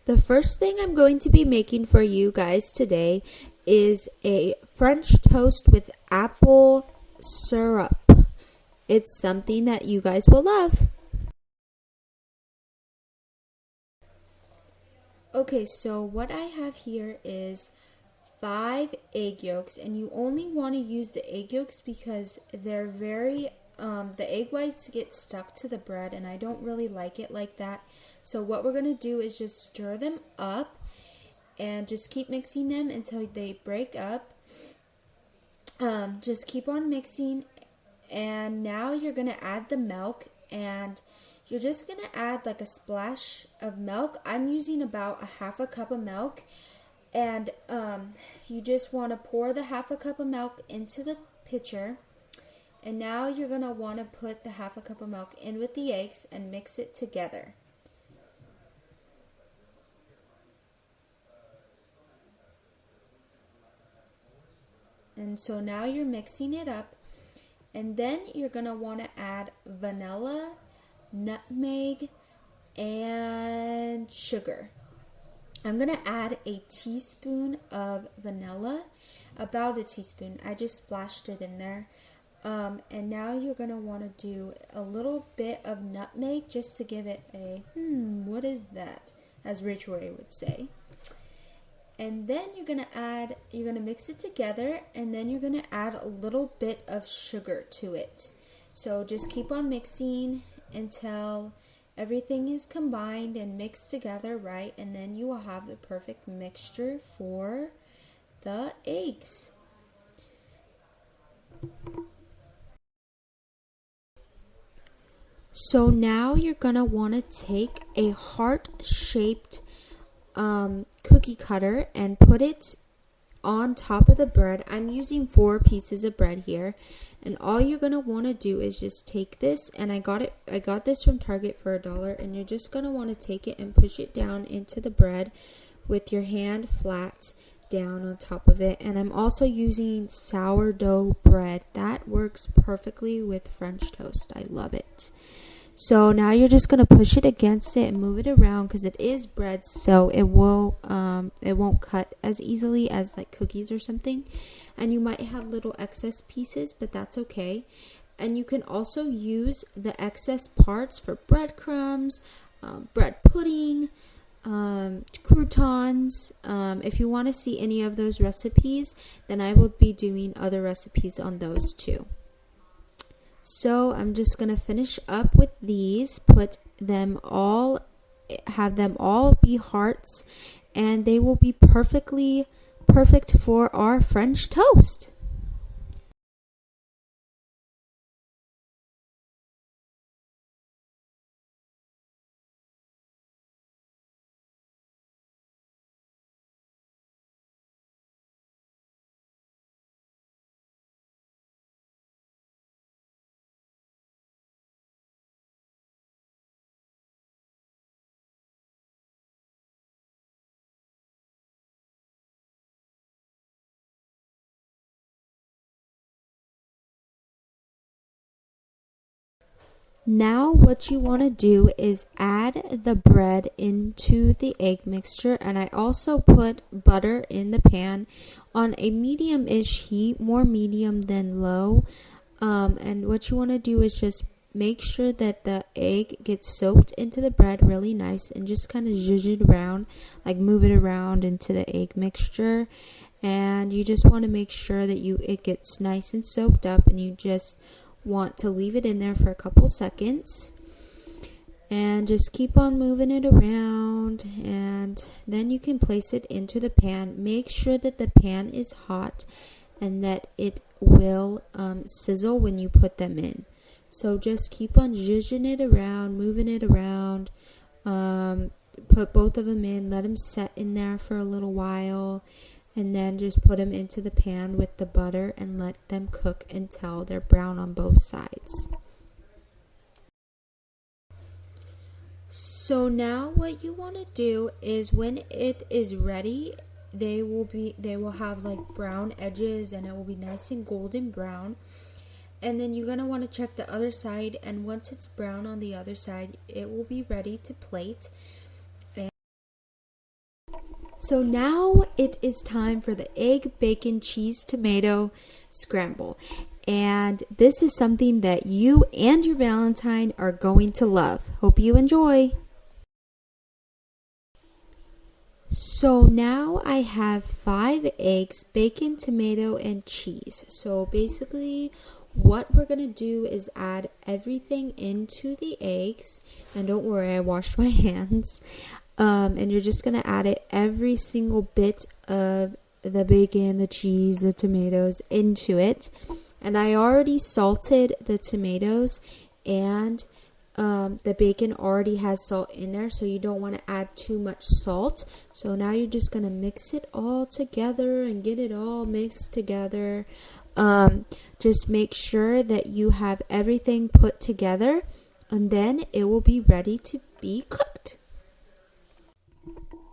The first thing I'm going to be making for you guys today is a French toast with apple syrup. It's something that you guys will love. Okay, so what I have here is 5 egg yolks, and you only want to use the egg yolks because they're the egg whites get stuck to the bread, and I don't really like it like that. So what we're going to do is just stir them up and just keep mixing them until they break up. Just keep on mixing, and now you're going to add the milk, and you're just going to add like a splash of milk. I'm using about a half a cup of milk, and you just want to pour the half a cup of milk into the pitcher. And now you're going to want to put the half a cup of milk in with the eggs and mix it together. And so now you're mixing it up. And then you're going to want to add vanilla, nutmeg, and sugar. I'm going to add a teaspoon of vanilla, about a teaspoon. I just splashed it in there. And now you're going to want to do a little bit of nutmeg just to give it a, what is that? As Rich Roy would say. And then you're going to mix it together, and then you're going to add a little bit of sugar to it. So just keep on mixing until everything is combined and mixed together right, and then you will have the perfect mixture for the eggs. So now you're going to want to take a heart-shaped cookie cutter and put it on top of the bread. I'm using 4 pieces of bread here, and all you're going to want to do is just take this, and I got this from Target for $1, and you're just going to want to take it and push it down into the bread with your hand flat down on top of it. And I'm also using sourdough bread. That works perfectly with French toast. I love it. So now you're just going to push it against it and move it around because it is bread, so it won't cut as easily as like cookies or something. And you might have little excess pieces, but that's okay. And you can also use the excess parts for breadcrumbs, bread pudding, croutons. If you want to see any of those recipes, then I will be doing other recipes on those too. So I'm just going to finish up with these, have them all be hearts, and they will be perfect for our French toast. Now what you want to do is add the bread into the egg mixture, and I also put butter in the pan on a medium-ish heat, more medium than low. And what you want to do is just make sure that the egg gets soaked into the bread really nice, and just kind of zhuzh it around, like move it around into the egg mixture. And you just want to make sure that it gets nice and soaked up, and you just want to leave it in there for a couple seconds and just keep on moving it around, and then you can place it into the pan. Make sure that the pan is hot and that it will sizzle when you put them in. So just keep on zhuzhing it around, moving it around, put both of them in, let them set in there for a little while, and then just put them into the pan with the butter and let them cook until they're brown on both sides. So now what you want to do is when it is ready, they will have like brown edges, and it will be nice and golden brown. And then you're going to want to check the other side, and once it's brown on the other side, it will be ready to plate. So now it is time for the egg, bacon, cheese, tomato scramble. And this is something that you and your Valentine are going to love. Hope you enjoy. So now I have 5 eggs, bacon, tomato, and cheese. So basically what we're going to do is add everything into the eggs. And don't worry, I washed my hands. And you're just going to add it, every single bit of the bacon, the cheese, the tomatoes into it. And I already salted the tomatoes, and the bacon already has salt in there, so you don't want to add too much salt. So now you're just going to mix it all together and get it all mixed together. Just make sure that you have everything put together, and then it will be ready to be cooked.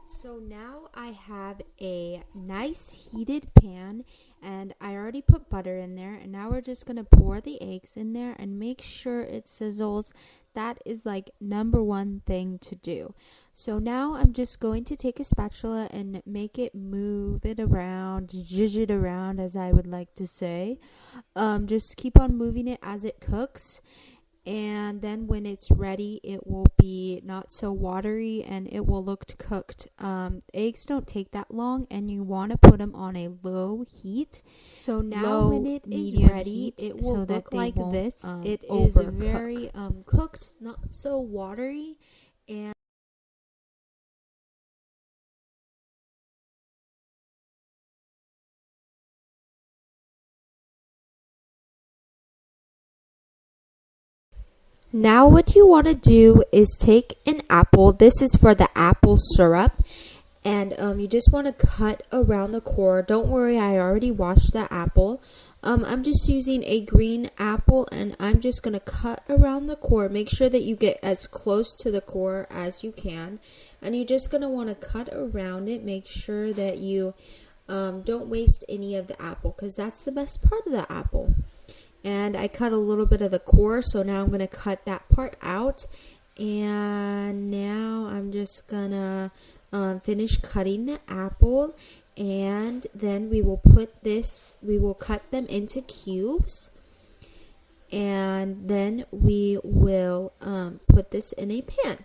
So now I have a nice heated pan, and I already put butter in there, and now we're just going to pour the eggs in there and make sure it sizzles. That is like number one thing to do. So now I'm just going to take a spatula and make it move it around, zhuzh it around, as I would like to say. Just keep on moving it as it cooks. And then when it's ready, it will be not so watery and it will look cooked. Eggs don't take that long, and you want to put them on a low heat. So now when it is ready, it will look like this. It is very cooked, not so watery. And now what you want to do is take an apple. This is for the apple syrup. And you just want to cut around the core. Don't worry, I already washed the apple. I'm just using a green apple, and I'm just going to cut around the core. Make sure that you get as close to the core as you can. And you're just going to want to cut around it. Make sure that you don't waste any of the apple, because that's the best part of the apple. And I cut a little bit of the core, so now I'm going to cut that part out. And now I'm just going to finish cutting the apple, and then we will cut them into cubes, and then we will put this in a pan.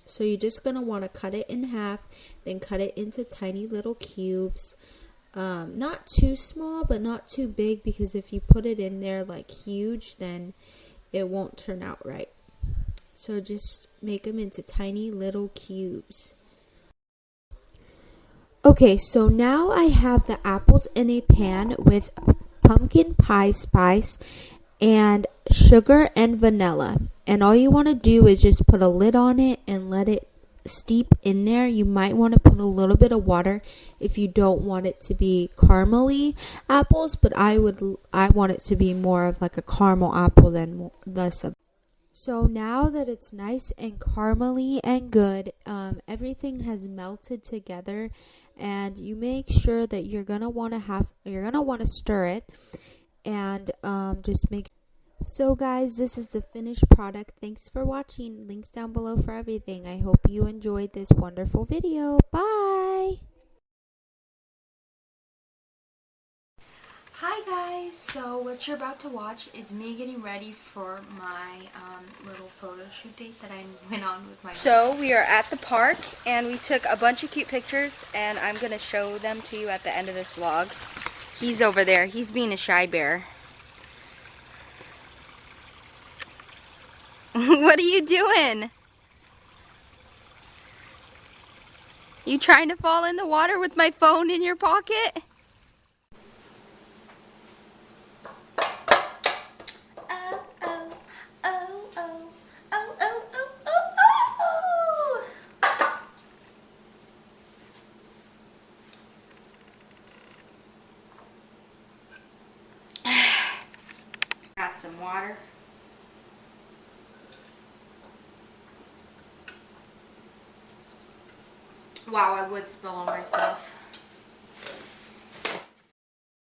So you're just going to want to cut it in half, then cut it into tiny little cubes. Not too small, but not too big, because if you put it in there like huge, then it won't turn out right. So just make them into tiny little cubes. Okay, so now I have the apples in a pan with pumpkin pie spice and sugar and vanilla. And all you want to do is just put a lid on it and let it steep in there. You might want to put a little bit of water if you don't want it to be caramely apples, but I want it to be more of like a caramel apple than less of. So now that it's nice and caramely and good, everything has melted together, and you make sure that you're gonna want to stir it, and just make. So guys, this is the finished product. Thanks for watching. Links down below for everything. I hope you enjoyed this wonderful video. Bye! Hi guys! So what you're about to watch is me getting ready for my little photo shoot date that I went on with my So we are at the park, and we took a bunch of cute pictures, and I'm going to show them to you at the end of this vlog. He's over there. He's being a shy bear. What are you doing? You trying to fall in the water with my phone in your pocket? Got some water. Wow, I would spill on myself.